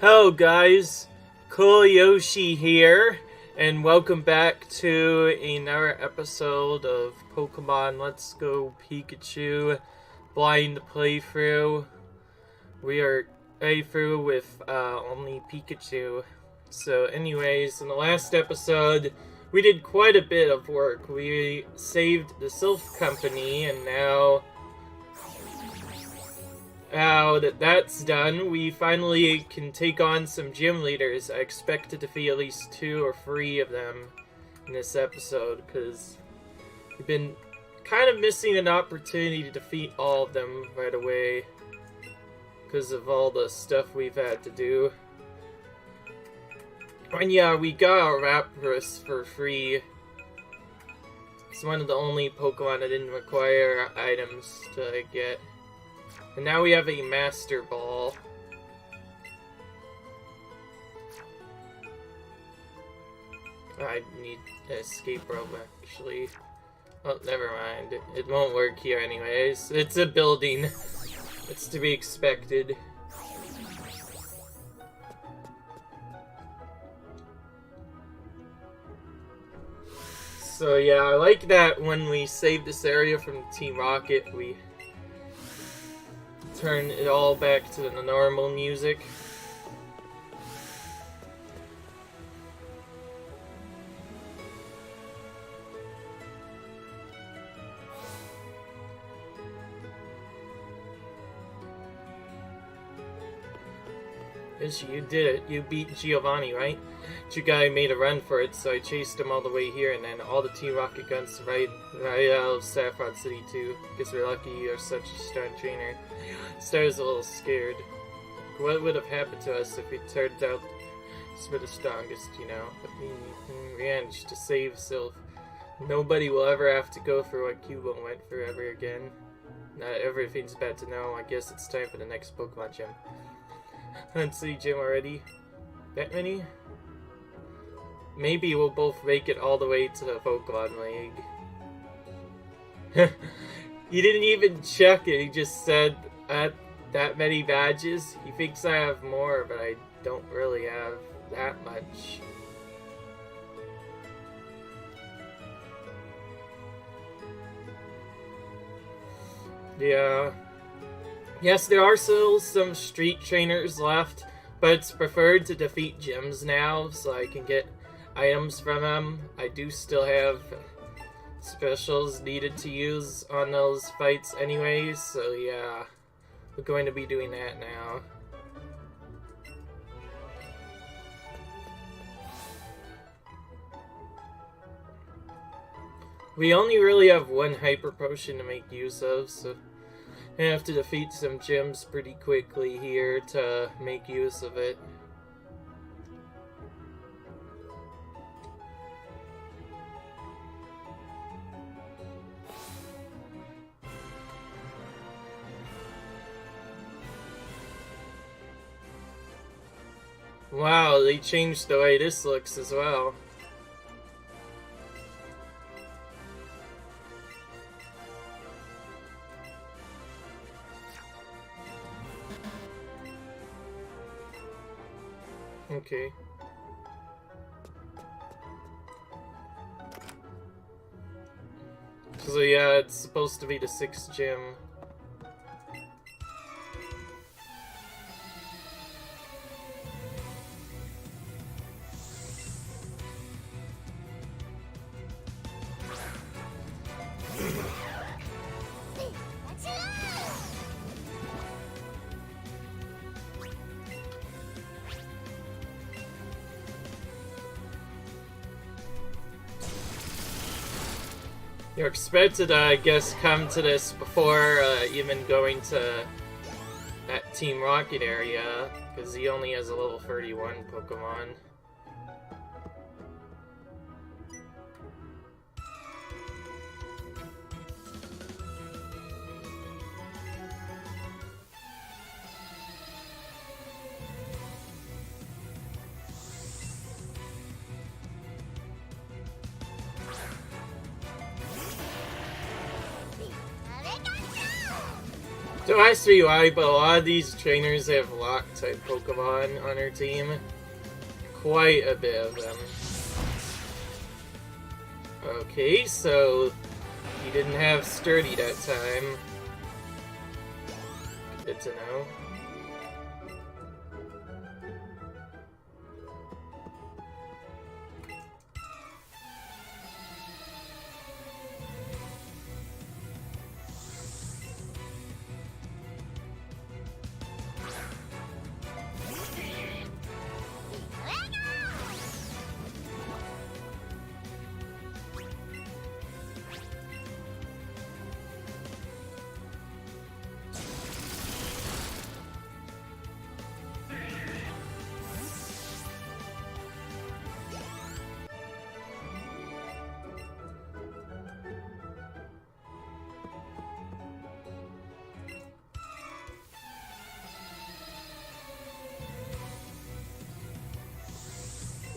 Hello guys, Cool Yoshi here, and welcome back to another episode of Pokemon Let's Go Pikachu Blind Playthrough. We are playthrough with only Pikachu. So anyways, in the last episode, we did quite a bit of work. We saved the Sylph Company, and now that that's done, we finally can take on some gym leaders. I expect to defeat at least 2 or 3 of them in this episode, because we've been kind of missing an opportunity to defeat all of them right away because of all the stuff we've had to do. And yeah, we got a Lapras for free. It's one of the only Pokemon that didn't require items to get. And now we have a Master Ball. I need an escape rope, actually. Oh, never mind. It won't work here anyways. It's a building. It's to be expected. So yeah, I like that when we save this area from Team Rocket, we turn it all back to the normal music. Yes, you did it. You beat Giovanni, right? Your guy made a run for it, so I chased him all the way here, and then all the Team Rocket guns right out of Saffron City too. Guess we're lucky you're such a strong trainer. Star's a little scared. What would have happened to us if we turned out we're the strongest, you know? But we managed to save Sylph. Nobody will ever have to go through what Cubo went through ever again. Not everything's bad to know. I guess it's time for the next Pokemon gym. Let's see, gym already. That many? Maybe we'll both make it all the way to the Pokemon League. He didn't even check it, he just said that many badges. He thinks I have more, but I don't really have that much. Yeah. Yes, there are still some street trainers left, but it's preferred to defeat gyms now, so I can get items from them. I do still have specials needed to use on those fights anyways, so yeah, we're going to be doing that now. We only really have one Hyper Potion to make use of, so I have to defeat some gyms pretty quickly here to make use of it. Wow, they changed the way this looks as well. Okay. So yeah, it's supposed to be the 6th gym. You're expected to, I guess, come to this before even going to that Team Rocket area, because he only has a level 31 Pokemon. Don't ask me why, but a lot of these trainers have Lock-type Pokemon on her team. Quite a bit of them. Okay, so he didn't have Sturdy that time. Good to know.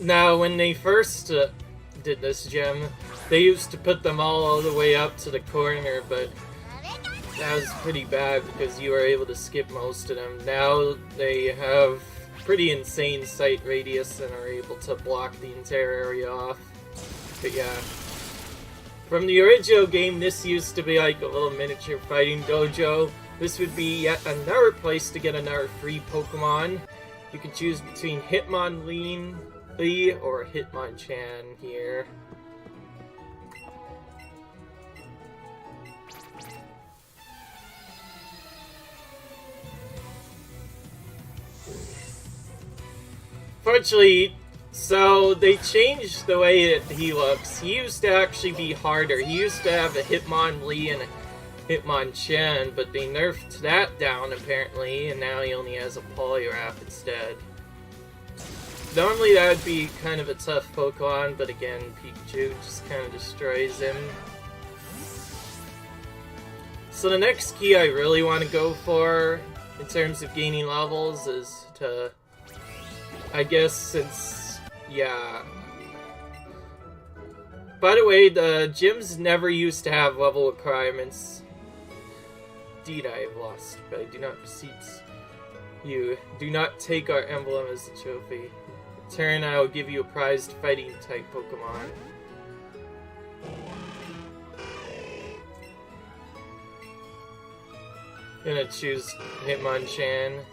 Now, when they first did this gem, they used to put them all the way up to the corner, but that was pretty bad because you were able to skip most of them. Now they have pretty insane sight radius and are able to block the entire area off. But yeah. From the original game, this used to be like a little miniature fighting dojo. This would be yet another place to get another free Pokemon. You can choose between Hitmonlee or Hitmonchan here. Fortunately, so they changed the way that he looks. He used to actually be harder. He used to have a Hitmonlee and a Hitmonchan, but they nerfed that down apparently, and now he only has a Poliwrath instead. Normally that would be kind of a tough Pokemon, but again, Pikachu just kind of destroys him. So the next key I really want to go for, in terms of gaining levels, is to, I guess, since, yeah. By the way, the gyms never used to have level requirements. Indeed, I have lost, but I do not receipts. You do not take our emblem as a trophy. In turn, I will give you a prized fighting type Pokemon. Gonna choose Hitmonchan.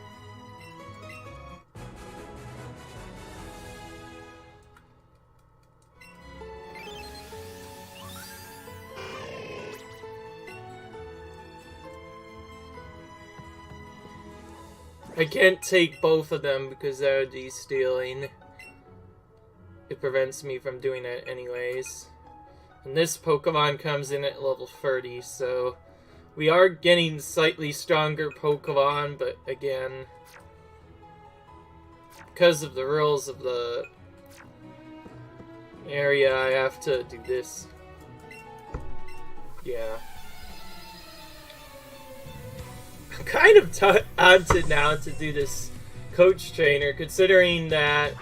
I can't take both of them because that would be stealing. It prevents me from doing it anyways. And this Pokemon comes in at level 30, so we are getting slightly stronger Pokemon, but again, because of the rules of the area, I have to do this. Yeah. I'm kind of tempted now to do this coach trainer, considering that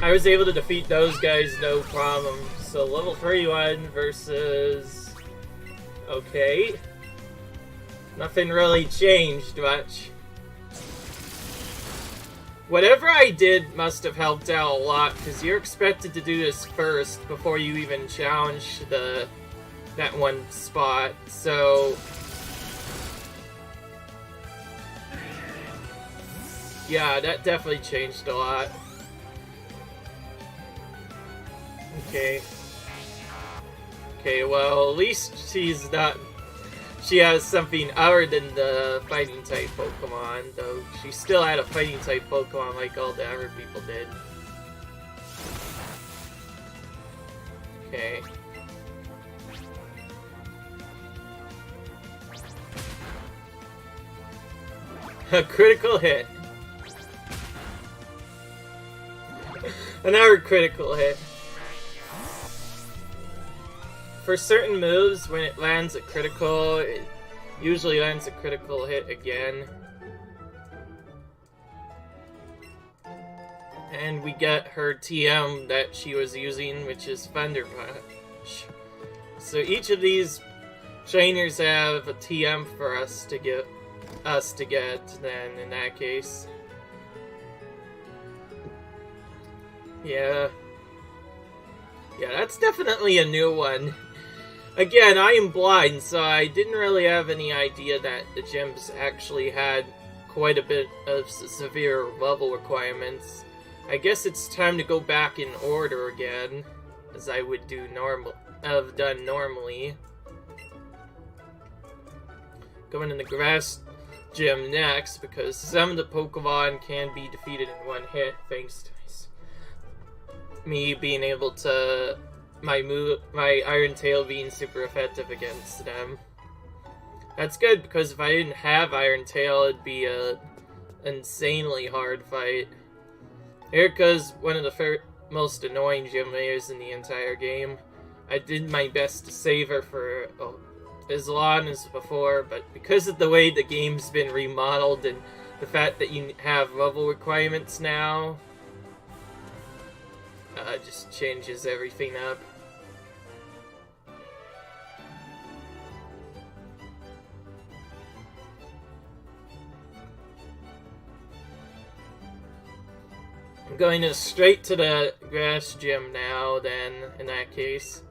I was able to defeat those guys no problem. So level 31 versus... okay. Nothing really changed much. Whatever I did must have helped out a lot, because you're expected to do this first before you even challenge that one spot, so... yeah, that definitely changed a lot. Okay. Okay, well, at least she's not... she has something other than the fighting type Pokemon, though she still had a fighting type Pokemon like all the other people did. Okay. A critical hit. Another critical hit. For certain moves, when it lands a critical, it usually lands a critical hit again. And we get her TM that she was using, which is Thunder Punch. So each of these trainers have a TM for us to get, then in that case. Yeah. Yeah, that's definitely a new one. Again, I am blind, so I didn't really have any idea that the gyms actually had quite a bit of severe level requirements. I guess it's time to go back in order again, as I would have done normally. Going in the grass gym next, because some of the Pokemon can be defeated in one hit, thanks to me being able to my Iron Tail being super effective against them. That's good, because if I didn't have Iron Tail, it'd be a insanely hard fight. Erika's one of the most annoying gym leaders in the entire game. I did my best to save her for as long as before, but because of the way the game's been remodeled and the fact that you have level requirements now, just changes everything up. I'm going straight to the grass gym now, then, in that case.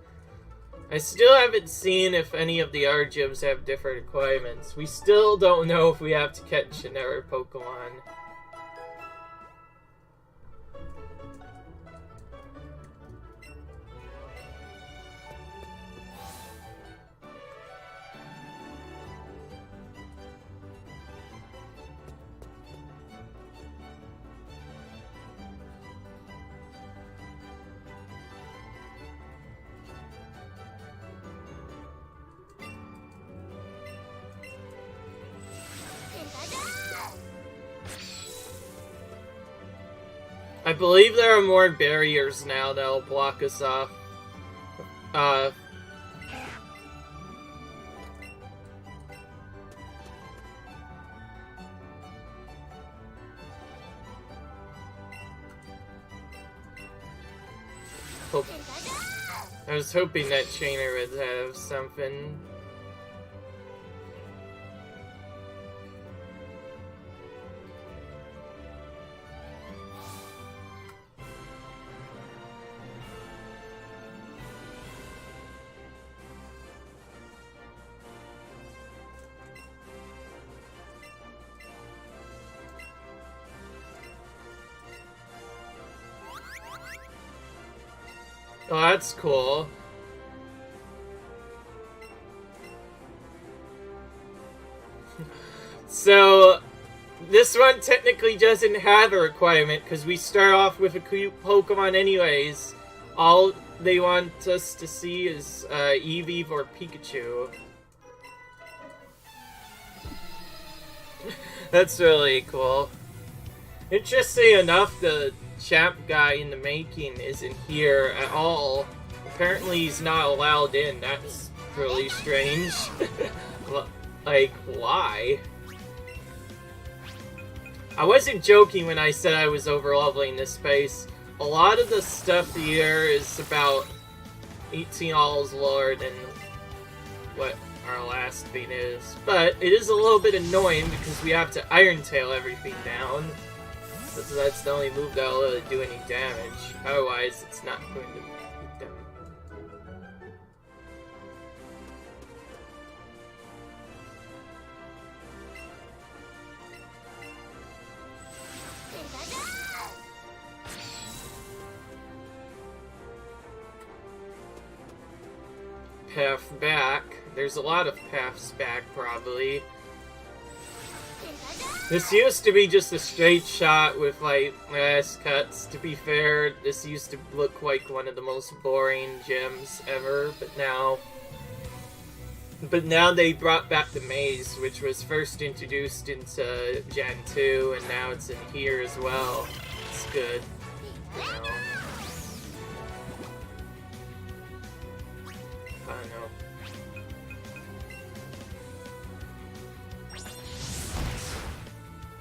I still haven't seen if any of the other gyms have different requirements. We still don't know if we have to catch another Pokemon. I believe there are more barriers now that'll block us off. I was hoping that trainer would have something. Oh, that's cool. So, this one technically doesn't have a requirement, because we start off with a Pokemon anyways. All they want us to see is Eevee or Pikachu. That's really cool. Interesting enough, the champ guy in the making isn't here at all. Apparently he's not allowed in. That's really strange. Like, why? I wasn't joking when I said I was overleveling this space. A lot of the stuff here is about 18 levels lower than what our last thing is. But it is a little bit annoying because we have to Iron Tail everything down. So that's the only move that'll really do any damage. Otherwise, it's not going to beat them. Path back. There's a lot of paths back, probably. This used to be just a straight shot with, like, last cuts. To be fair, this used to look like one of the most boring gyms ever, but now they brought back the maze, which was first introduced into Gen 2, and now it's in here as well. It's good, you know. I don't know.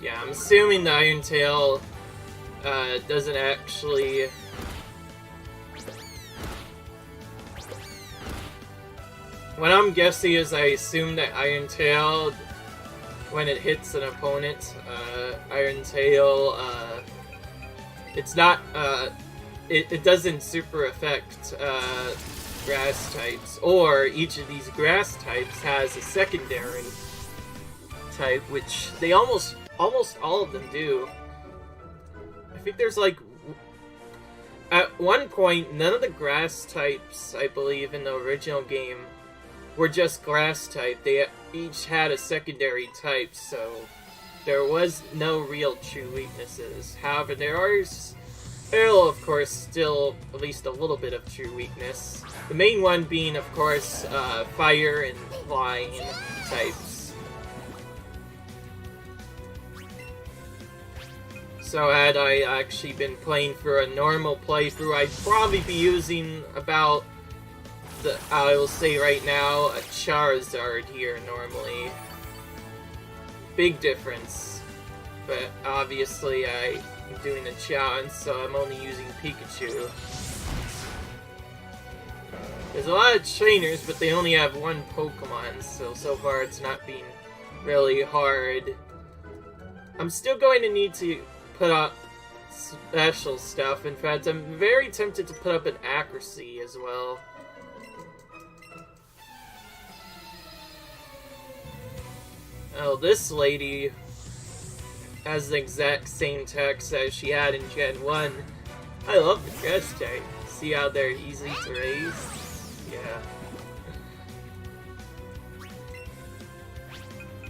Yeah, I'm assuming the Iron Tail doesn't actually... What I'm guessing is I assume that Iron Tail, when it hits an opponent, Iron Tail, it's not, it doesn't super affect, grass types, or each of these grass types has a secondary type, which they almost all of them do. I think there's like, at one point, none of the grass types, I believe, in the original game were just grass type. They each had a secondary type, so there was no real true weaknesses. However, there are, of course, still at least a little bit of true weakness. The main one being, of course, fire and flying types. So had I actually been playing for a normal playthrough, I'd probably be using about, I will say right now, a Charizard here normally. Big difference. But obviously I'm doing a challenge, so I'm only using Pikachu. There's a lot of trainers, but they only have one Pokemon, so far it's not been really hard. I'm still going to need to put up special stuff. In fact, I'm very tempted to put up an accuracy as well. Oh, this lady has the exact same text as she had in Gen 1. I love the grass type. See how they're easy to raise? Yeah.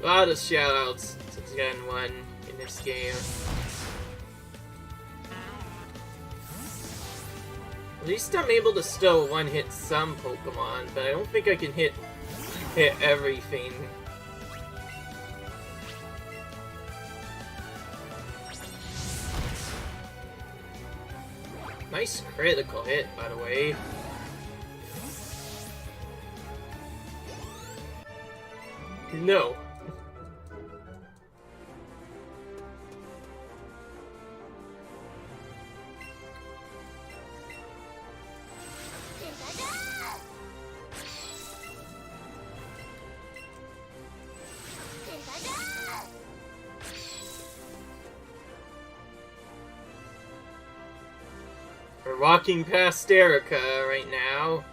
A lot of shoutouts to Gen 1 in this game. At least I'm able to still one-hit some Pokemon, but I don't think I can hit everything. Nice critical hit, by the way. No. We're walking past Erika right now.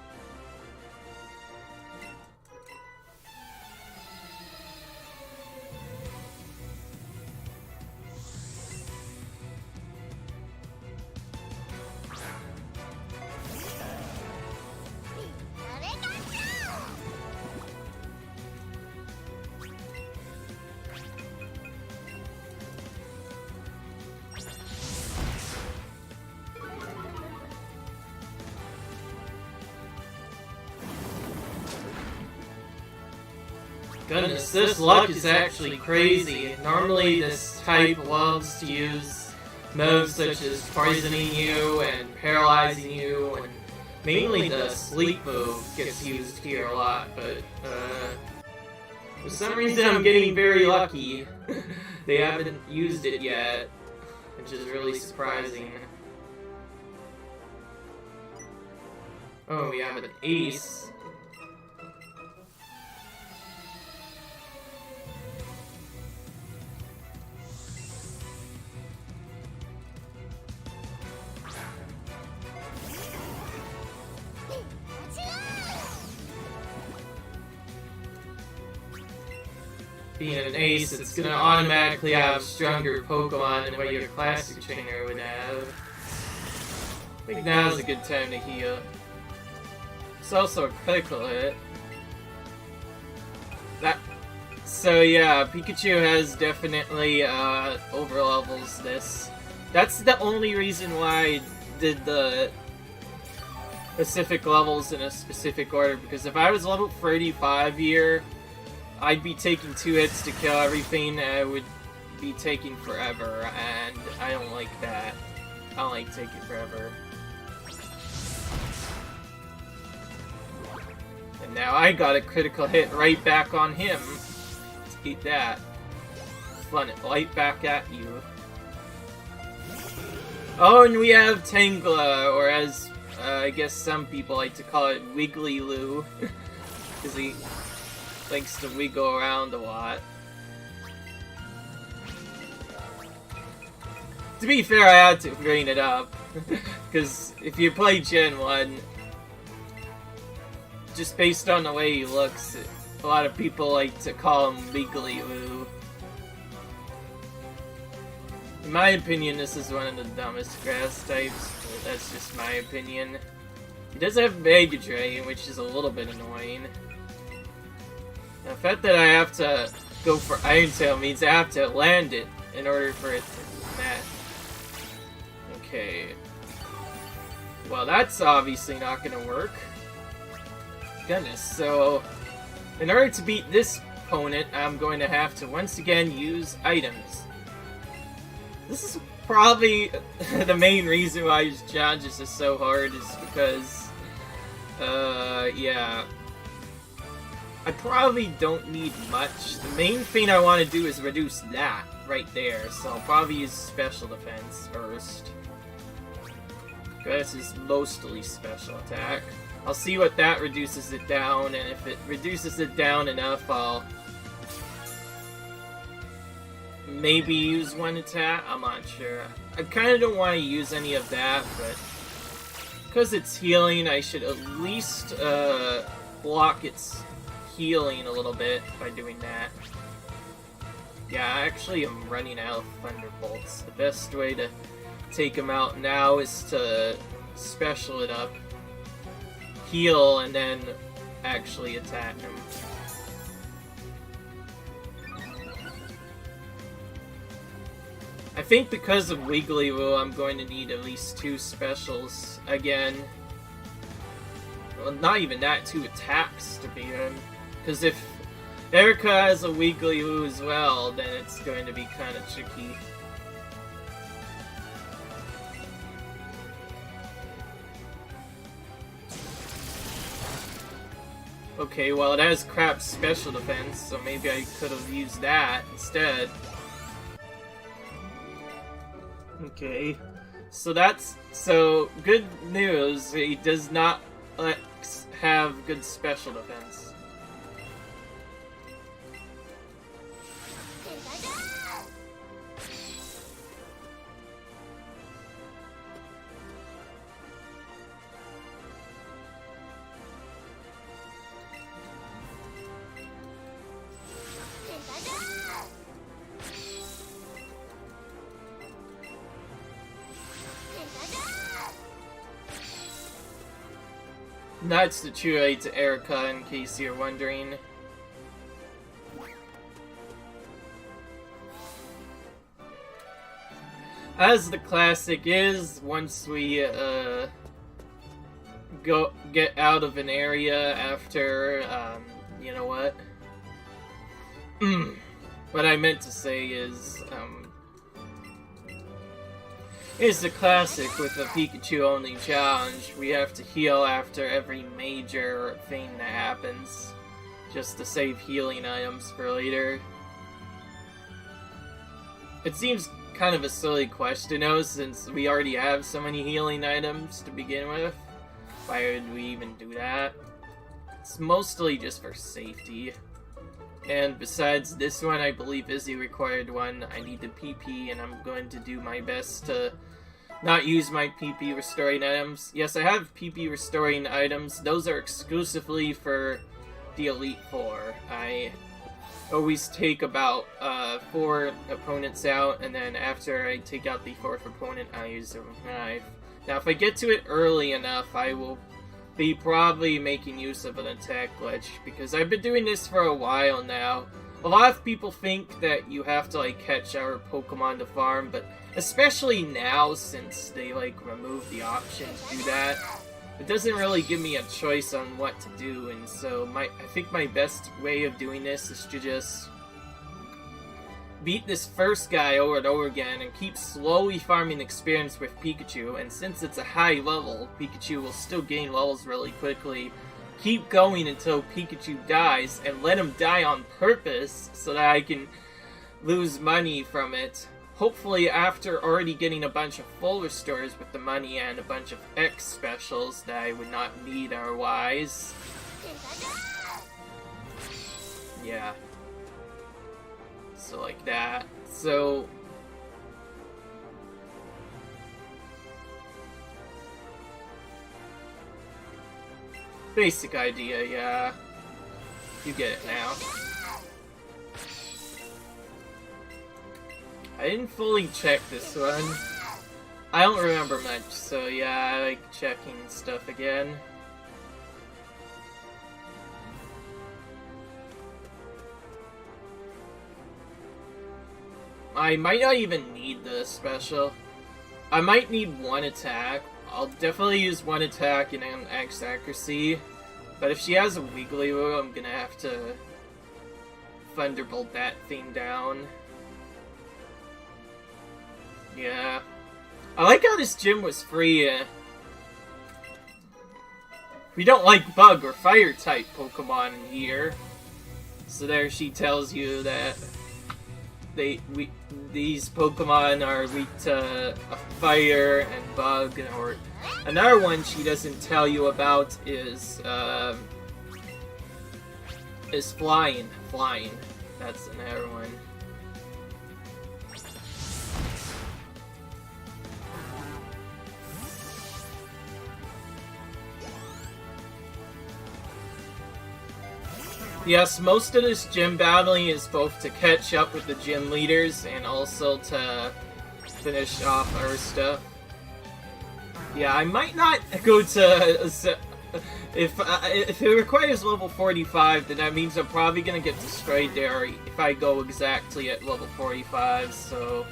Goodness, this luck is actually crazy. Normally this type loves to use moves such as poisoning you and paralyzing you, and mainly the sleep move gets used here a lot, but for some reason I'm getting very lucky. They haven't used it yet, which is really surprising. Oh, we have an ace. Being an ace, it's gonna automatically have stronger Pokemon than what your classic trainer would have. I think now's a good time to heal. It's also a critical hit. So yeah, Pikachu has definitely overlevels this. That's the only reason why I did the specific levels in a specific order, because if I was level 35 here, I'd be taking 2 hits to kill everything, and I would be taking forever, and I don't like that. I don't like taking forever. And now I got a critical hit right back on him. Let's eat that. Fun it right back at you. Oh, and we have Tangela, or as I guess some people like to call it, Wiggly Loo. because he likes to wiggle around a lot. To be fair, I had to bring it up, because if you play Gen 1, just based on the way he looks, a lot of people like to call him Wiggly-Woo. In my opinion, this is one of the dumbest grass types, but that's just my opinion. He does have Mega Drain, which is a little bit annoying. The fact that I have to go for Iron Tail means I have to land it in order for it to match. Okay. Well, that's obviously not gonna work. Goodness, so in order to beat this opponent, I'm going to have to once again use items. This is probably the main reason why these challenges are so hard, is because, yeah. I probably don't need much. The main thing I want to do is reduce that right there, so I'll probably use special defense first. This is mostly special attack. I'll see what that reduces it down, and if it reduces it down enough, I'll maybe use one attack. I'm not sure. I kind of don't want to use any of that, but because it's healing, I should at least block its healing a little bit by doing that. Yeah, actually I'm running out of Thunderbolts. The best way to take him out now is to special it up, heal, and then actually attack him. I think because of Wiggly-Woo, I'm going to need at least 2 specials again. Well, not even that, 2 attacks to beat him. Because if Erika has a Wiggly-Woo as well, then it's going to be kind of tricky. Okay, well it has crap special defense, so maybe I could have used that instead. Okay, so good news, he does not have good special defense. That's the true aid to Erika, in case you're wondering. As the classic is, once we get out of an area after, you know what? What I meant to say is, it's the classic with a Pikachu only challenge. We have to heal after every major thing that happens, just to save healing items for later. It seems kind of a silly question though, since we already have so many healing items to begin with. Why would we even do that? It's mostly just for safety. And besides, this one I believe is the required one. I need the PP, and I'm going to do my best to not use my PP restoring items. Yes, I have PP restoring items. Those are exclusively for the Elite Four. I always take about 4 opponents out, and then after I take out the 4th opponent, I use a knife. Now, if I get to it early enough, I will be probably making use of an attack glitch, because I've been doing this for a while now. A lot of people think that you have to like catch our Pokemon to farm, but especially now since they like remove the option to do that, it doesn't really give me a choice on what to do, and so I think my best way of doing this is to just beat this first guy over and over again and keep slowly farming experience with Pikachu, and since it's a high level, Pikachu will still gain levels really quickly. Keep going until Pikachu dies, and let him die on purpose so that I can lose money from it. Hopefully after already getting a bunch of full restores with the money and a bunch of X specials that I would not need otherwise. Yeah. So like that. So basic idea, yeah. You get it now. I didn't fully check this one. I don't remember much, so yeah, I like checking stuff again. I might not even need the special. I might need one attack. I'll definitely use one attack and an X accuracy. But if she has a Wiggly Woo, I'm gonna have to Thunderbolt that thing down. Yeah. I like how this gym was free. We don't like bug or fire type Pokemon here. So there she tells you that these Pokemon are weak to fire and bug, or another one she doesn't tell you about is flying. Flying. That's another one. Yes, most of this gym battling is both to catch up with the gym leaders and also to finish off our stuff. Yeah, I might not go to... If it requires level 45, then that means I'm probably gonna get destroyed there if I go exactly at level 45, so...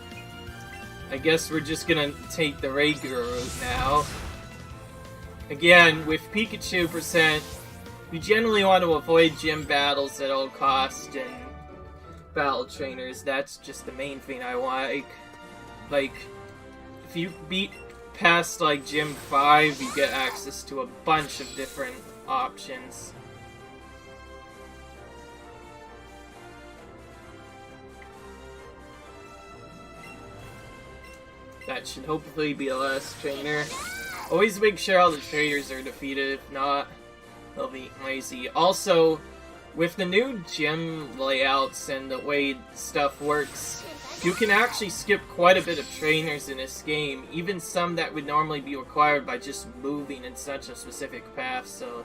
I guess we're just gonna take the regular route now. Again, with Pikachu percent, you generally want to avoid gym battles at all costs and battle trainers. That's just the main thing I want. Like, if you beat past, like, Gym 5, you get access to a bunch of different options. That should hopefully be the last trainer. Always make sure all the trainers are defeated, if not, they'll be lazy. Also, with the new gym layouts and the way stuff works, you can actually skip quite a bit of trainers in this game, even some that would normally be required by just moving in such a specific path, so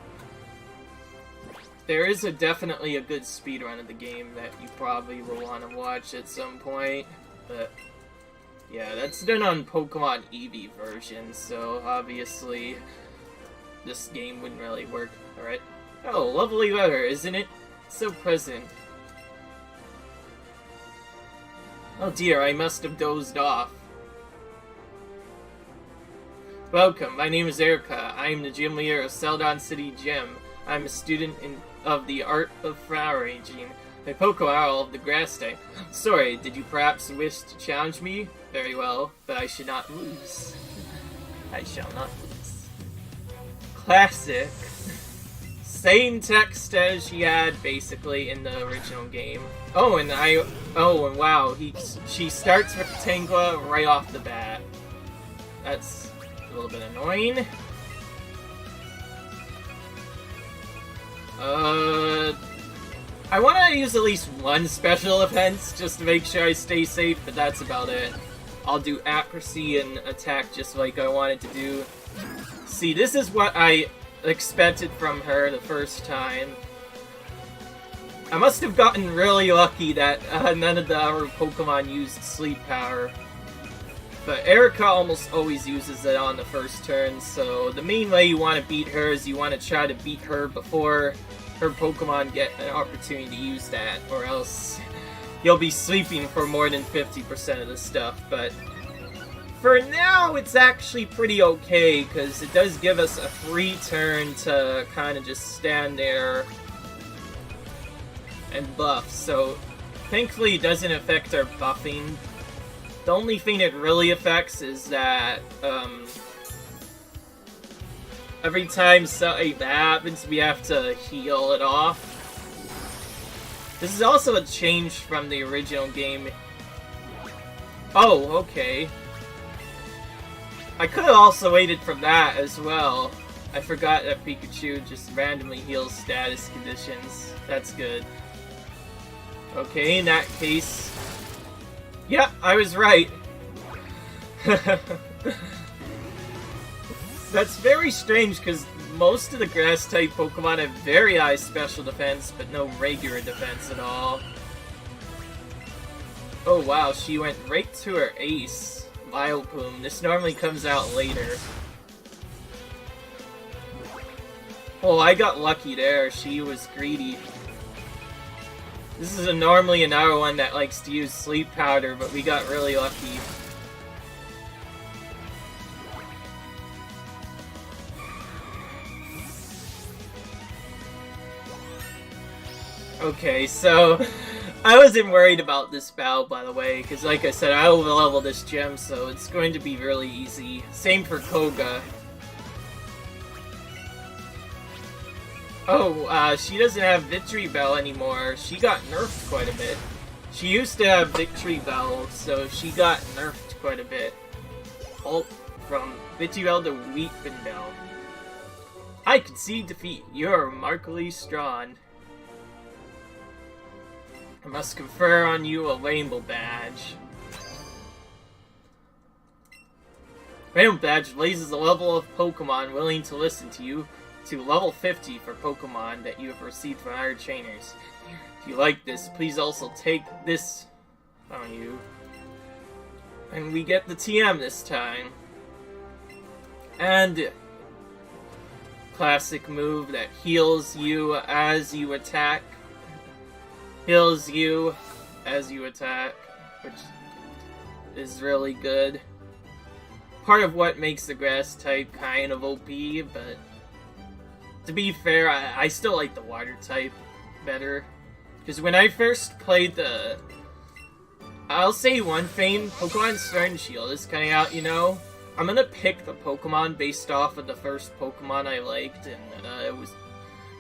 there is definitely a good speedrun of the game that you probably will want to watch at some point, but yeah, that's done on Pokemon Eevee version, so obviously this game wouldn't really work. Alright. Oh, lovely weather, isn't it? So pleasant. Oh dear, I must have dozed off. Welcome, my name is Erika. I am the gym leader of Celadon City Gym. I am a student of the art of flower arranging. My Pokemon are all of the grass type. Sorry, did you perhaps wish to challenge me? Very well, but I should not lose. I shall not lose. Classic. Same text as she had, basically, in the original game. Oh, and wow, she starts with Tangela right off the bat. That's a little bit annoying. I want to use at least one special offense just to make sure I stay safe, but that's about it. I'll do accuracy and attack just like I wanted to do. See, this is what I expected from her the first time. I must have gotten really lucky that none of the other Pokemon used Sleep Power. But Erika almost always uses it on the first turn, so the main way you want to beat her is you want to try to beat her before her Pokemon get an opportunity to use that, or else you'll be sleeping for more than 50% of the stuff. But for now, it's actually pretty okay, because it does give us a free turn to kind of just stand there and buff, so thankfully it doesn't affect our buffing. The only thing it really affects is that every time something happens, we have to heal it off. This is also a change from the original game. Oh, okay. I could have also waited for that as well. I forgot that Pikachu just randomly heals status conditions. That's good. Okay, in that case... Yeah, I was right. That's very strange, because most of the grass-type Pokemon have very high special defense, but no regular defense at all. Oh wow, she went right to her ace, Vileplume. This normally comes out later. Oh, I got lucky there. She was greedy. This is normally another one that likes to use Sleep Powder, but we got really lucky. Okay, so I wasn't worried about this battle, by the way, because like I said, I overleveled this gem, so it's going to be really easy. Same for Koga. Oh, she doesn't have Victory Bell anymore. She got nerfed quite a bit. She used to have Victory Bell, so she got nerfed quite a bit. Oh, from Victory Bell to Weeping Bell. I concede defeat. You're remarkably strong. I must confer on you a Rainbow Badge. Rainbow Badge raises the level of Pokemon willing to listen to you to level 50 for Pokemon that you have received from our trainers. If you like this, please also take this on you. And we get the TM this time. And classic move that heals you as you attack. Heals you as you attack, which is really good. Part of what makes the grass type kind of OP, but to be fair, I still like the water type better. Because when I first played the... I'll say one thing, Pokemon Sword and Shield is coming out, you know? I'm gonna pick the Pokemon based off of the first Pokemon I liked, and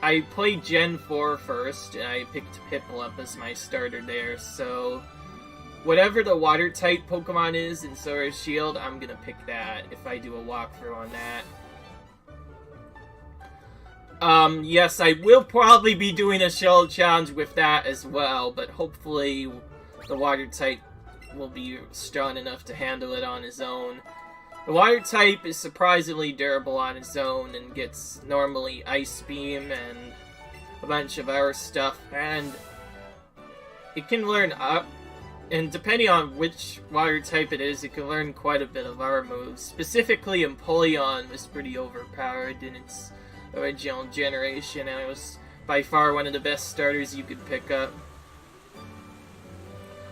I played Gen 4 first, and I picked Piplup as my starter there, so... Whatever the water type Pokemon is in Sword and Shield, I'm gonna pick that if I do a walkthrough on that. Yes, I will probably be doing a shell challenge with that as well, but hopefully the water type will be strong enough to handle it on his own. The water type is surprisingly durable on its own and gets normally Ice Beam and a bunch of other stuff, and it can learn up, and depending on which water type it is, it can learn quite a bit of our moves. Specifically, Empoleon was pretty overpowered in its original generation, and it was by far one of the best starters you could pick up.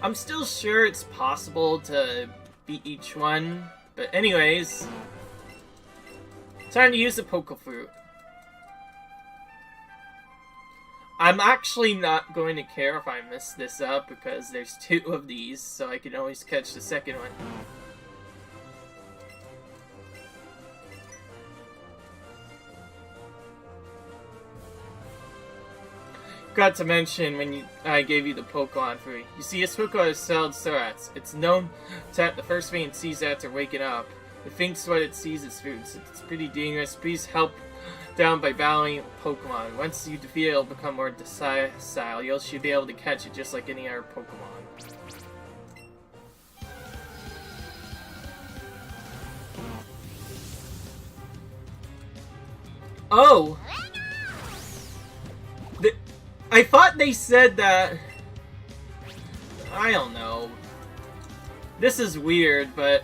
I'm still sure it's possible to beat each one, but anyways, time to use the Pokefruit. I'm actually not going to care if I mess this up because there's 2 of these, so I can always catch the second one. Forgot to mention when I gave you the Pokemon free. You see, this Pokemon is celled Sorats. It's known that the first thing it sees after waking up. It thinks what it sees is food, so it's pretty dangerous. Please help down by battling Pokemon. Once you defeat it, it'll become more docile. You should be able to catch it just like any other Pokemon. Oh! I thought they said that... I don't know. This is weird, but...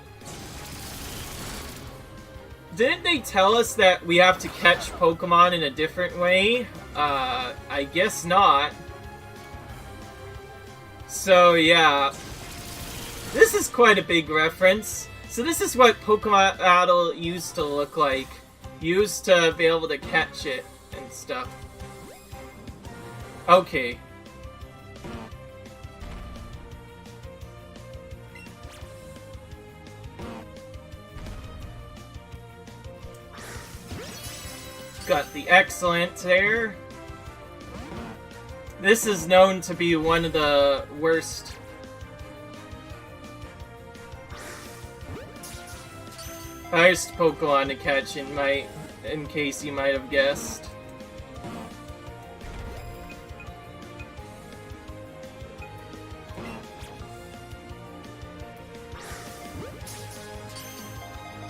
Didn't they tell us that we have to catch Pokemon in a different way? I guess not. So, yeah. This is quite a big reference. So this is what Pokemon Battle used to look like. Used to be able to catch it and stuff. Okay. Got the excellent there. This is known to be one of the worst Pokemon to catch in case you might have guessed.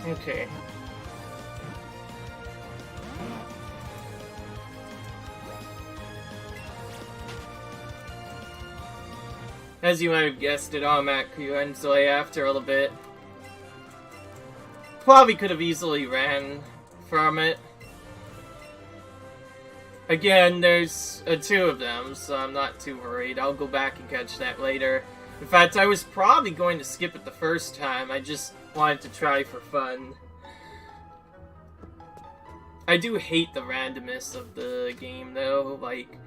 Okay. As you might have guessed, it automatically runs away after a little bit. Probably could have easily ran from it. Again, there's two of them, so I'm not too worried. I'll go back and catch that later. In fact, I was probably going to skip it the first time. I just wanted to try for fun. I do hate the randomness of the game, though. Like,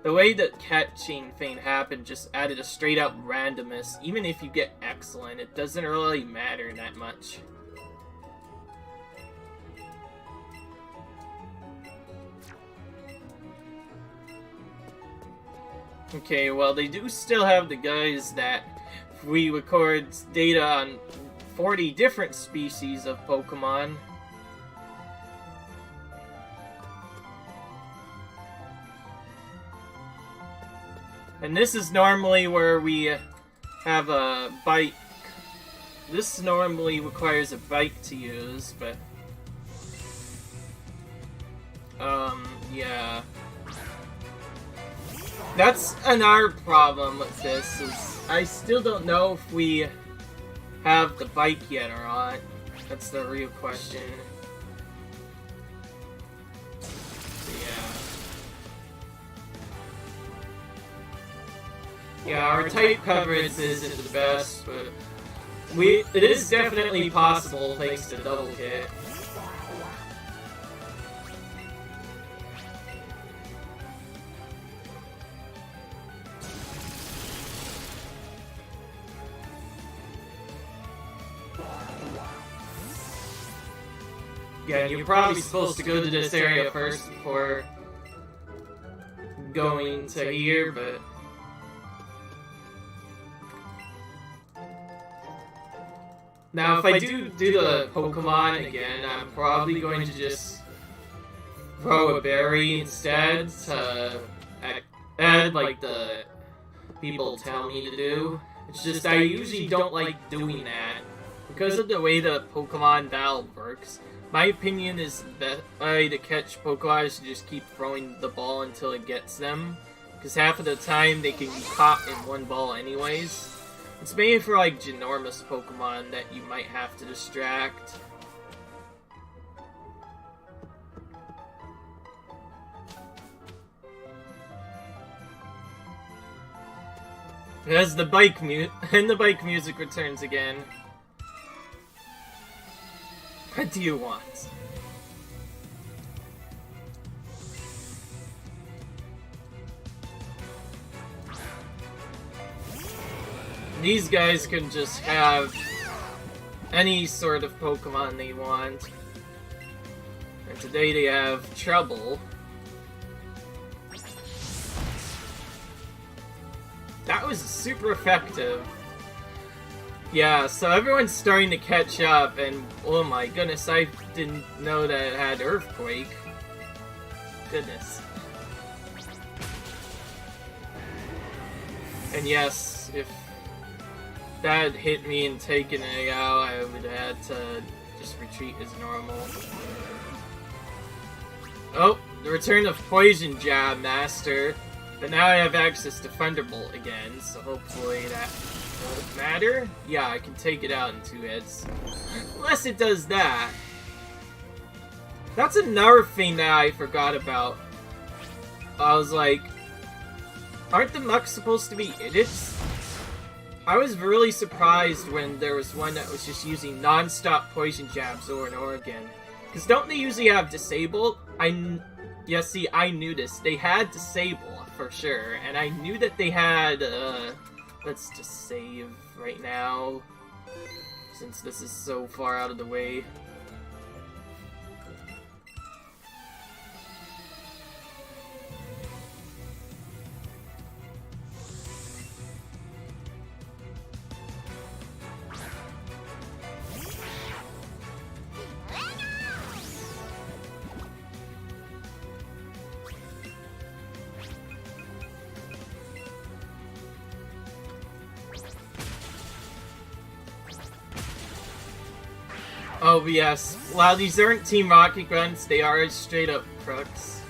the way that catching thing happened just added a straight-up randomness. Even if you get excellent, it doesn't really matter that much. Okay, well, they do still have the guys that we record data on 40 different species of Pokemon. And this is normally where we have a bike. This normally requires a bike to use, but... yeah. That's another problem with this, is I still don't know if we have the bike yet or not. That's the real question. Yeah, our type coverage isn't the best, but it is definitely possible thanks to Double Kit. Yeah, you're probably supposed to go to this area first before going to here, but... Now, if I do the Pokemon again, I'm probably going to just throw a berry instead to add, like, the people tell me to do. It's just I usually don't like doing that. Because of the way the Pokemon battle works, my opinion is the way to catch Pokemon is to just keep throwing the ball until it gets them. Because half of the time they can be caught in one ball anyways. It's made for, like, ginormous Pokemon that you might have to distract. As the bike music returns again. What do you want? These guys can just have any sort of Pokemon they want. And today they have Trouble. That was super effective. Yeah, so everyone's starting to catch up, and oh my goodness, I didn't know that it had Earthquake. Goodness. And yes, if that had hit me and taken it out, I would have had to just retreat as normal. Oh, the return of Poison Jab Master. But now I have access to Thunderbolt again, so hopefully that won't matter. Yeah, I can take it out in 2 hits. Unless it does that. That's another thing that I forgot about. I was like, aren't the Mucks supposed to be idiots? I was really surprised when there was one that was just using non-stop poison jabs over and over again. Because don't they usually have Disable? Yeah, see, I knew this. They had Disable, for sure. And I knew that they had, let's just save right now. Since this is so far out of the way. Oh, yes. Wow, these aren't Team Rocket grunts, they are straight up crooks.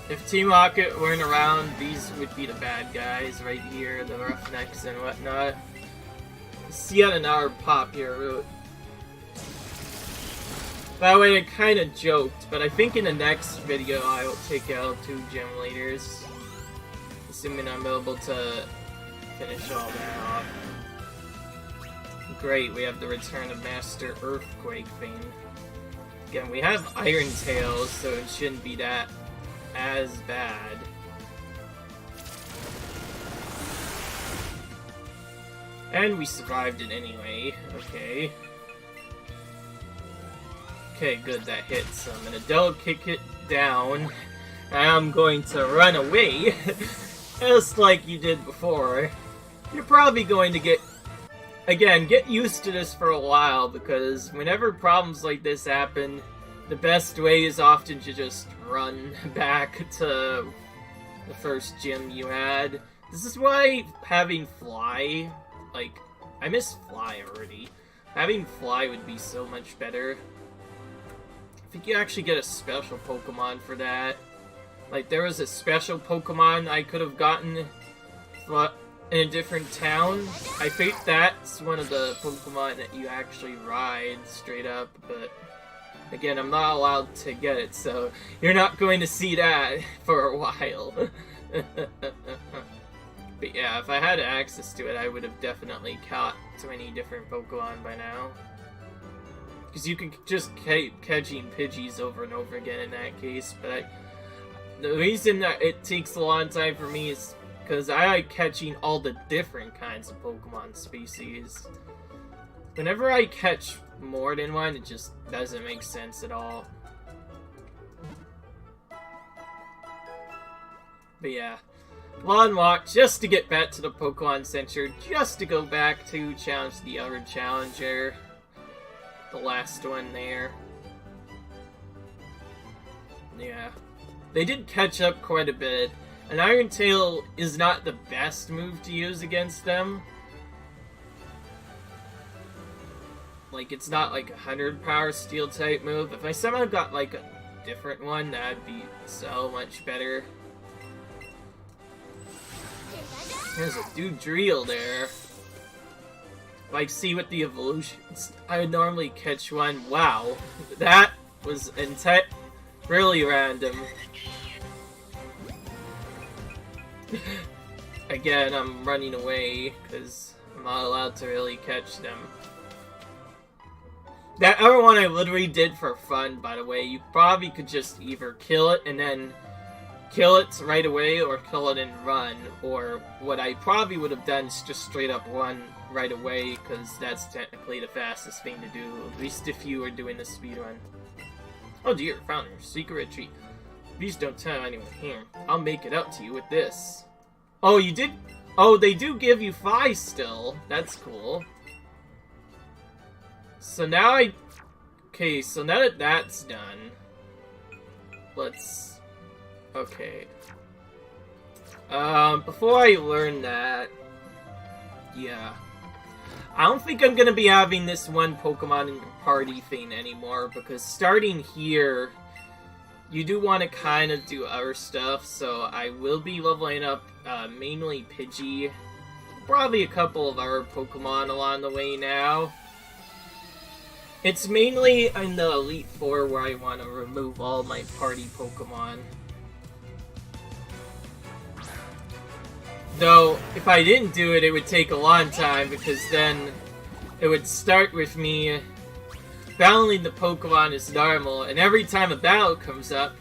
If Team Rocket weren't around, these would be the bad guys right here, the Roughnecks and whatnot. See yet another popular route. By the way, I kinda joked, but I think in the next video I will take out 2 gym leaders. Assuming I'm able to finish all that off. Great, we have the return of Master Earthquake thing. Again, we have Iron Tails, so it shouldn't be that as bad. And we survived it anyway. Okay. Okay, good, that hits. I'm gonna double kick it down. I'm going to run away. Just like you did before. You're probably going to get used to this for a while, because whenever problems like this happen, the best way is often to just run back to the first gym you had. This is why having Fly, like, I miss Fly already. Having Fly would be so much better. I think you actually get a special Pokemon for that. Like, there was a special Pokemon I could have gotten in a different town. I think that's one of the Pokemon that you actually ride straight up, but again, I'm not allowed to get it, so you're not going to see that for a while. But yeah, if I had access to it, I would have definitely caught 20 different Pokemon by now. Because you could just keep catching Pidgeys over and over again in that case, but the reason that it takes a long time for me is because I like catching all the different kinds of Pokemon species. Whenever I catch more than one, it just doesn't make sense at all. But yeah, long walk just to get back to the Pokemon Center, just to go back to challenge the other challenger. The last one there. Yeah. They did catch up quite a bit. An Iron Tail is not the best move to use against them. Like, it's not like a 100 power steel type move. If I somehow got like a different one, that'd be so much better. There's a Dugtrio there. Like, see with the evolutions, I would normally catch one. Wow, that was really random. Again, I'm running away because I'm not allowed to really catch them. That other one I literally did for fun, by the way. You probably could just either kill it and then kill it right away, or kill it and run. Or what I probably would have done is just straight up run right away, because that's technically the fastest thing to do, at least if you were doing the speedrun. Oh dear, found your secret retreat. Please don't tell anyone here. I'll make it up to you with this. Oh, you did? Oh, they do give you 5 still. That's cool. So now okay, so now that that's done, let's... Okay. Before I learn that... Yeah. I don't think I'm gonna be having this one Pokemon in your party thing anymore, because starting here, you do want to kind of do other stuff, so I will be leveling up mainly Pidgey, probably a couple of other Pokemon along the way now. It's mainly in the Elite Four where I want to remove all my party Pokemon. Though, if I didn't do it, it would take a long time, because then it would start with me battling the Pokemon as normal, and every time a battle comes up,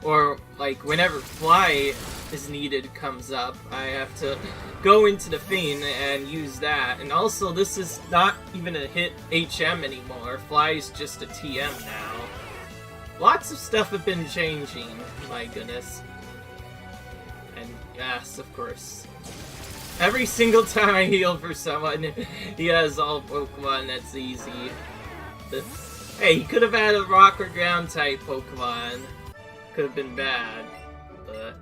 or like whenever Fly is needed comes up, I have to go into the thing and use that. And also, this is not even a hit HM anymore. Fly is just a TM now. Lots of stuff have been changing, my goodness. And yes, of course. Every single time I heal for someone, he has all Pokemon, that's easy. Hey, he could have had a rock or ground type Pokemon. Could have been bad, but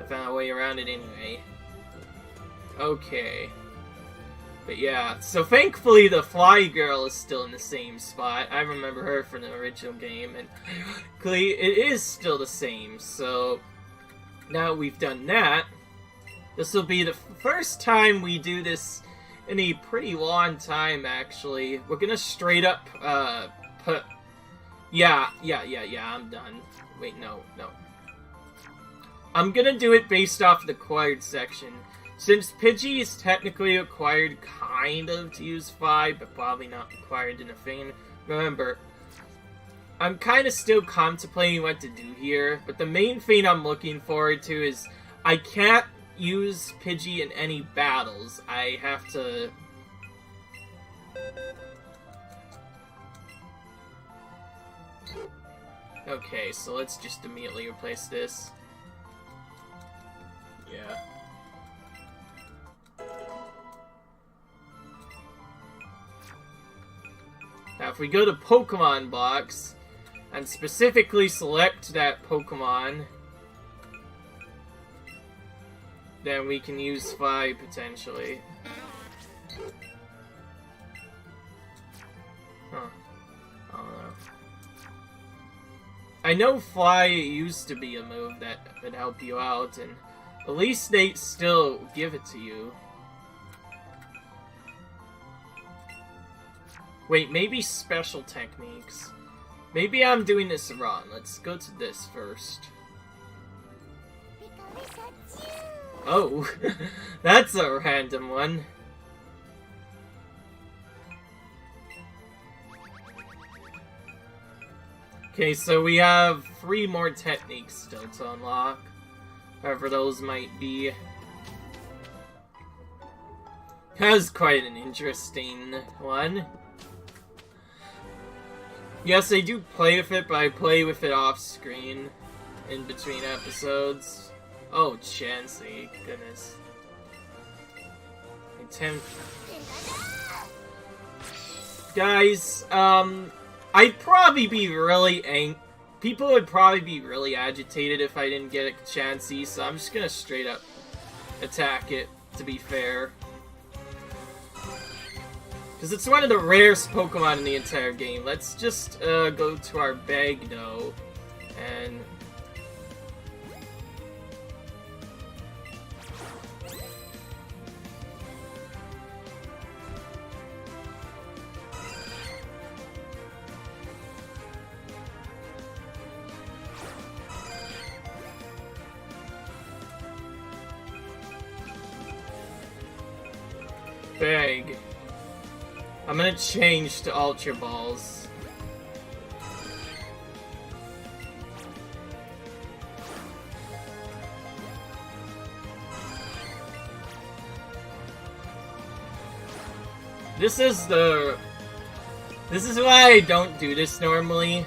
I found a way around it anyway. Okay. But yeah, so thankfully the Fly Girl is still in the same spot. I remember her from the original game, and luckily it is still the same. So now we've done that, this will be the first time we do this in a pretty long time, actually. We're gonna straight up, put... Yeah, I'm done. Wait, no. I'm gonna do it based off the acquired section. Since Pidgey is technically acquired kind of to use 5, but probably not acquired in a thing. Remember, I'm kind of still contemplating what to do here, but the main thing I'm looking forward to is I can't use Pidgey in any battles. I have to... Okay, so let's just immediately replace this. Yeah. Now, if we go to Pokemon box, and specifically select that Pokemon, then we can use Fly, potentially. Huh. I don't know. I know Fly used to be a move that would help you out, and at least they still give it to you. Wait, maybe special techniques. Maybe I'm doing this wrong. Let's go to this first. Oh, that's a random one. Okay, so we have 3 more techniques still to unlock. However those might be. That's quite an interesting one. Yes, I do play with it, but I play with it off screen in between episodes. Oh, Chansey, goodness. Guys, I'd probably be really people would probably be really agitated if I didn't get a Chansey, so I'm just gonna straight up attack it, to be fair. Because it's one of the rarest Pokemon in the entire game. Let's just go to our bag, though, and... bag. I'm gonna change to Ultra Balls. This is why I don't do this normally.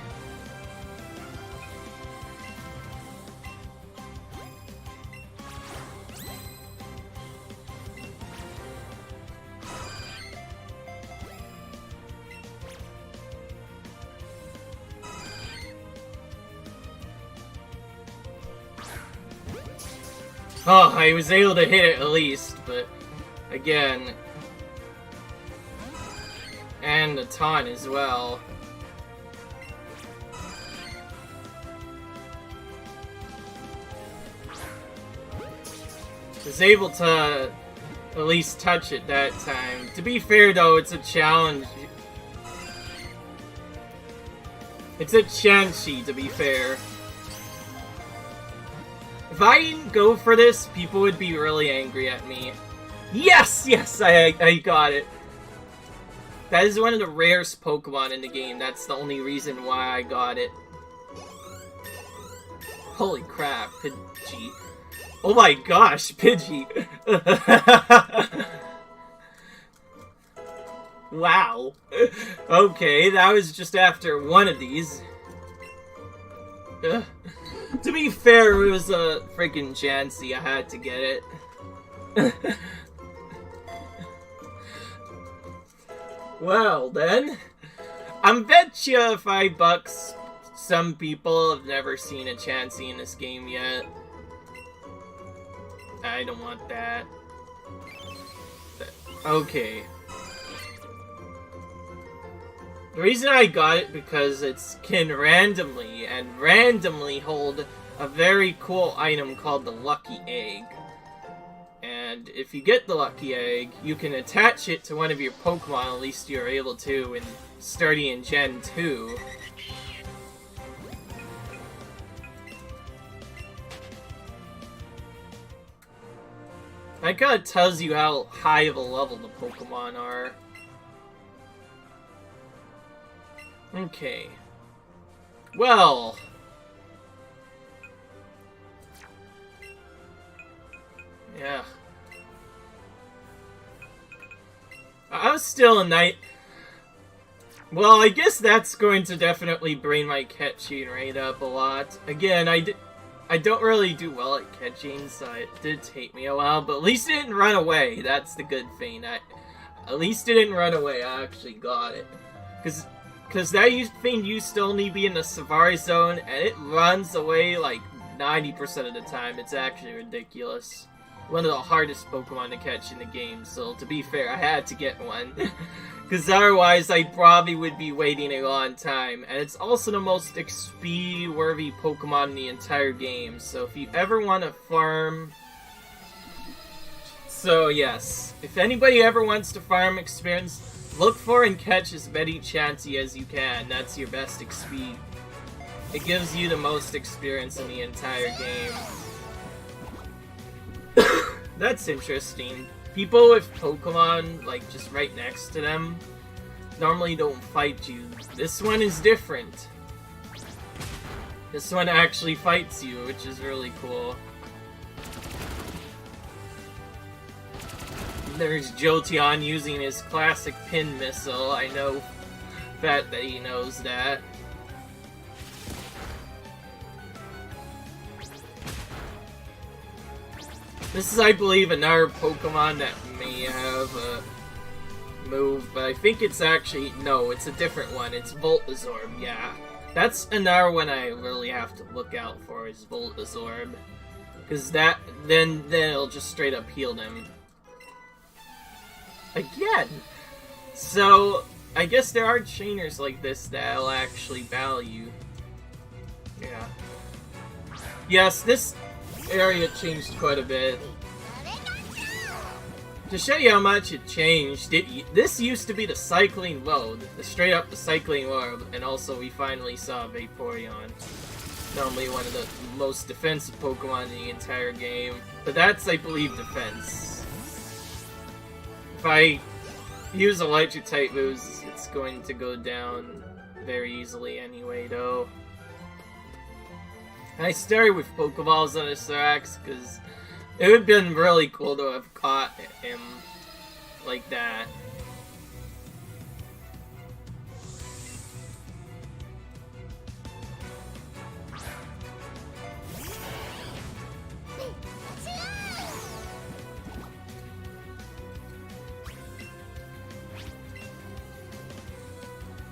Oh, I was able to hit it at least, but again, and a ton as well. Was able to at least touch it that time. To be fair though, it's a challenge. It's a Chansey, to be fair. If I didn't go for this, people would be really angry at me. Yes! Yes, I got it. That is one of the rarest Pokemon in the game. That's the only reason why I got it. Holy crap, Pidgey. Oh my gosh, Pidgey. Wow. Okay, that was just after one of these. To be fair, it was a freaking Chansey. I had to get it. Well, then. I bet you $5 some people have never seen a Chansey in this game yet. I don't want that. Okay. The reason I got it because it can randomly hold a very cool item called the Lucky Egg. And if you get the Lucky Egg, you can attach it to one of your Pokemon, at least you're able to, starting in Gen 2. That kind of tells you how high of a level the Pokemon are. Okay. Well. Yeah. I was still a knight. Well, I guess that's going to definitely bring my catching rate up a lot. Again, I don't really do well at catching, so it did take me a while, but at least it didn't run away. That's the good thing. At least it didn't run away. I actually got it. Because that thing used to only be in the Safari Zone, and it runs away like 90% of the time. It's actually ridiculous. One of the hardest Pokemon to catch in the game, so to be fair, I had to get one. Because otherwise, I probably would be waiting a long time. And it's also the most XP-worthy Pokemon in the entire game, so if you ever want to farm... So yes, if anybody ever wants to farm experience, look for and catch as many Chansey as you can. That's your best XP. It gives you the most experience in the entire game. That's interesting. People with Pokemon, like, just right next to them, normally don't fight you. This one is different. This one actually fights you, which is really cool. There's Jolteon using his classic pin missile. I know that he knows that. This is, I believe, another Pokemon that may have a move, but I think it's actually... No, it's a different one. It's Voltazorb, yeah. That's another one I really have to look out for, is Voltazorb. Because that... Then it'll just straight up heal them. Again! So, I guess there are trainers like this that'll actually battle you. Yeah. Yes, this area changed quite a bit. To show you how much it changed, this used to be the Cycling Road, straight up the Cycling Road, and also we finally saw Vaporeon. Normally one of the most defensive Pokemon in the entire game, but that's, I believe, defense. If I use electric type moves, it's going to go down very easily anyway, though. I started with Pokeballs on a Sarax because it would have been really cool to have caught him like that.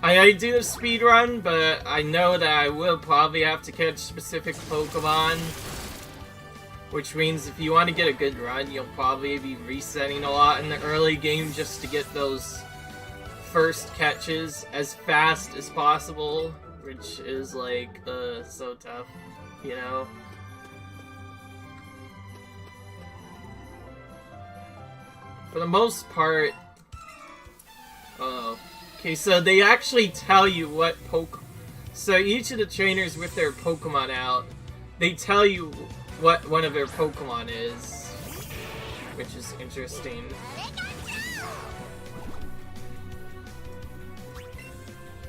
I do the speed run, but I know that I will probably have to catch specific Pokemon. Which means if you want to get a good run, you'll probably be resetting a lot in the early game just to get those first catches as fast as possible. Which is like, so tough, you know? For the most part... Okay, so they actually tell you what So each of the trainers with their Pokemon out, they tell you what one of their Pokemon is, which is interesting.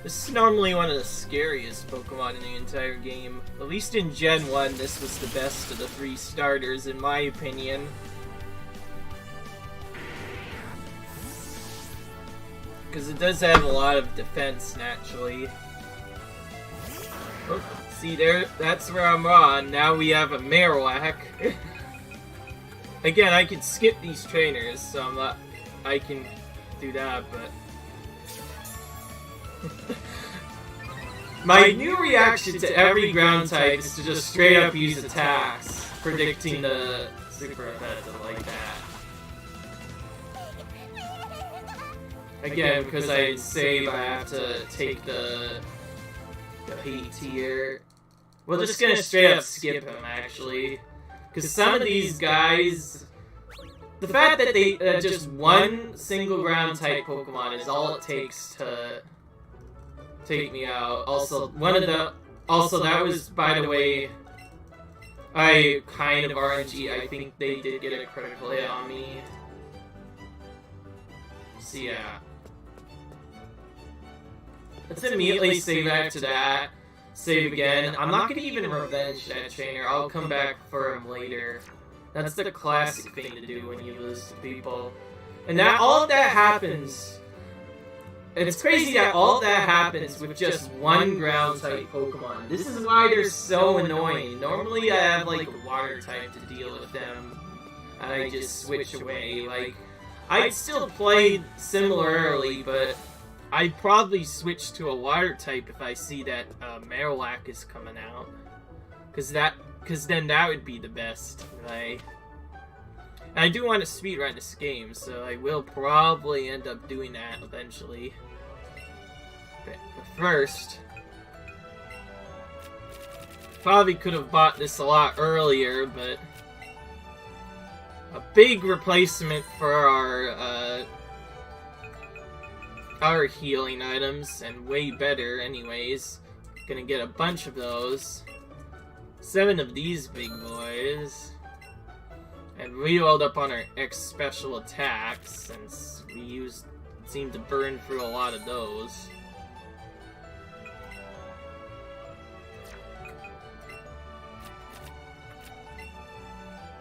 This is normally one of the scariest Pokemon in the entire game. At least in Gen 1, this was the best of the 3 starters, in my opinion. Because it does have a lot of defense, naturally. Oh, see there, that's where I'm wrong. Now we have a Marowak. Again, I could skip these trainers, so I'm not... I can do that, but... My new reaction to every ground type is to just straight up use attacks, predicting the super effect like that. Again, because I save, I have to take the P tier. We're just gonna straight up skip him, actually. Because some of these guys... The fact that they just one single ground type Pokemon is all it takes to take me out. Also, Also, that was, by the way... I kind of RNG. I think they did get a critical hit on me. So yeah. Let's immediately save back to that. Save again. I'm not gonna even revenge that trainer. I'll come back for him later. That's the classic thing to do when you lose to people. And that all of that happens. It's crazy that all of that happens with just one ground type Pokemon. This is why they're so annoying. Normally I have like a water type to deal with them. And I just switch away. Like, I'd still play similarly, but I'd probably switch to a water type if I see that Marowak is coming out. Because then that would be the best, right? And I do want to speedrun this game, so I will probably end up doing that eventually. But first, probably could have bought this a lot earlier, but a big replacement for our healing items, and way better anyways. Gonna get a bunch of those. 7 of these big boys. And reload up on our X special attacks, since we seem to burn through a lot of those.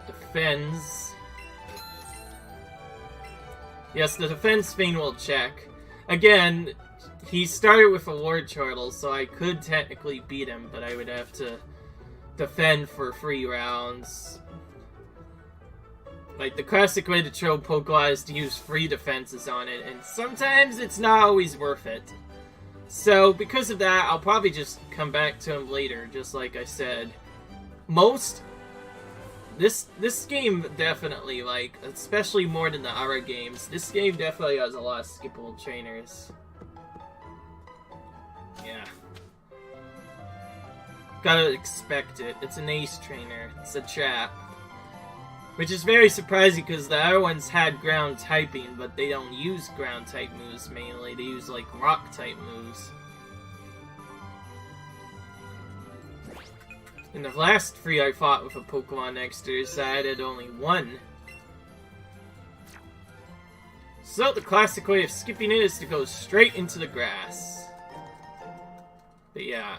Defense. Yes, the defense thing will check. Again, he started with a Ward Turtle, so I could technically beat him, but I would have to defend for 3 rounds. Like, the classic way to throw Pokemon is to use 3 defenses on it, and sometimes it's not always worth it. So, because of that, I'll probably just come back to him later, just like I said. This game definitely, like, especially more than the other games, this game definitely has a lot of skippable trainers. Yeah. Gotta expect it. It's an ace trainer. It's a trap. Which is very surprising because the other ones had ground typing, but they don't use ground type moves mainly. They use, like, rock type moves. In the last 3 I fought with a Pokemon next to his side, I had only 1. So the classic way of skipping it is to go straight into the grass. But yeah.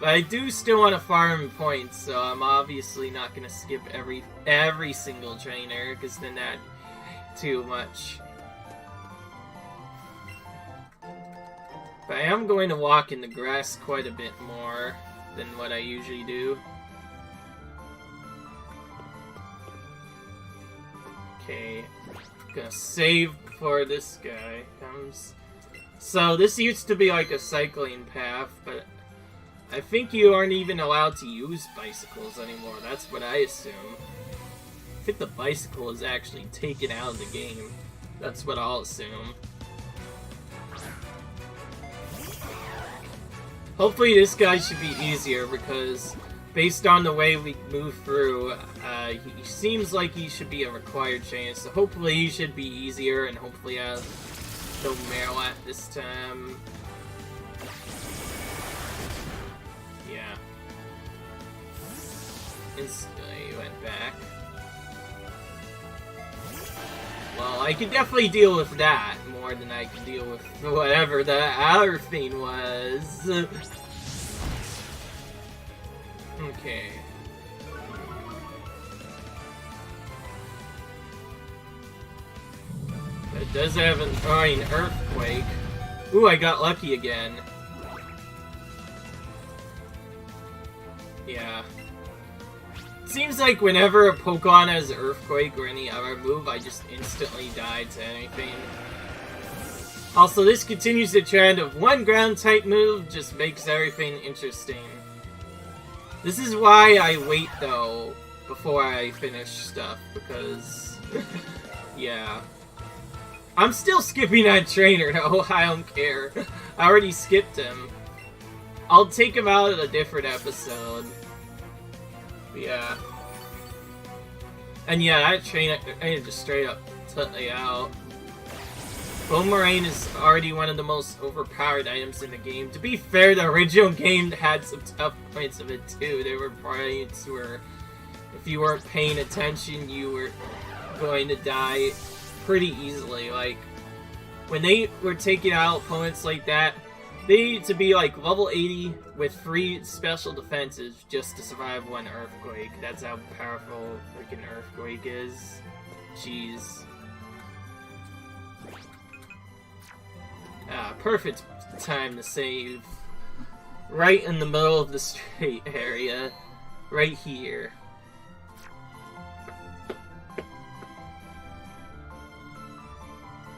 But I do still want to farm points, so I'm obviously not going to skip every single trainer, because then that'd be too much. But I am going to walk in the grass quite a bit more than what I usually do. Okay, gonna save before this guy comes. So this used to be like a cycling path, but I think you aren't even allowed to use bicycles anymore. That's what I assume. I think the bicycle is actually taken out of the game. That's what I'll assume. Hopefully this guy should be easier, because based on the way we move through, he seems like he should be a required change, so hopefully he should be easier, and hopefully I'll go Marowak this time. Yeah. Instantly went back. Well, I could definitely deal with that more than I could deal with whatever the other thing was. Okay. It does have an Earthquake. Ooh, I got lucky again. Yeah. Seems like whenever a Pokemon has Earthquake or any other move, I just instantly die to anything. Also, this continues the trend of one ground-type move, just makes everything interesting. This is why I wait, though, before I finish stuff, because... yeah. I'm still skipping that trainer, though. I don't care. I already skipped him. I'll take him out in a different episode. Yeah. And yeah, that trainer, I just straight up totally out. Boomerang is already one of the most overpowered items in the game. To be fair, the original game had some tough points of it too. There were points where if you weren't paying attention, you were going to die pretty easily. Like, when they were taking out opponents like that, they need to be like level 80 with 3 special defenses just to survive one earthquake. That's how powerful freaking earthquake is. Jeez. Perfect time to save. Right in the middle of the straight area. Right here.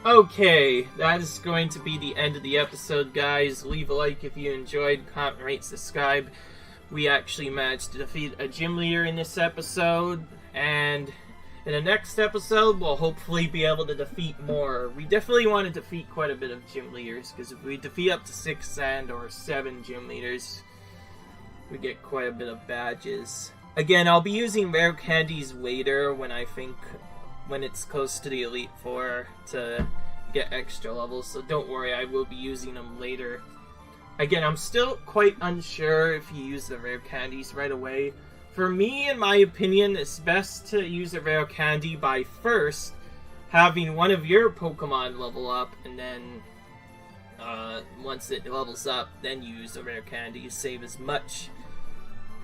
Okay, that is going to be the end of the episode, guys. Leave a like if you enjoyed, comment, rate, subscribe. We actually managed to defeat a gym leader in this episode, and in the next episode, we'll hopefully be able to defeat more. We definitely want to defeat quite a bit of gym leaders, because if we defeat up to 6 or 7 gym leaders, we get quite a bit of badges. Again, I'll be using rare candies later when it's close to the Elite Four to get extra levels, so don't worry, I will be using them later. Again, I'm still quite unsure if you use the rare candies right away. For me, in my opinion, it's best to use a rare candy by first having one of your Pokemon level up, and then once it levels up, then you use the rare candy. Save as much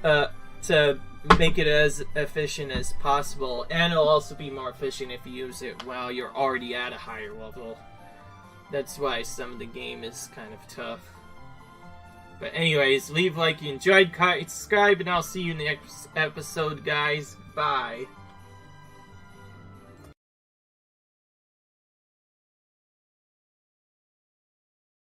to make it as efficient as possible, and it'll also be more efficient if you use it while you're already at a higher level. That's why some of the game is kind of tough. But anyways, leave a like if you enjoyed, subscribe, and I'll see you in the next episode, guys. Bye.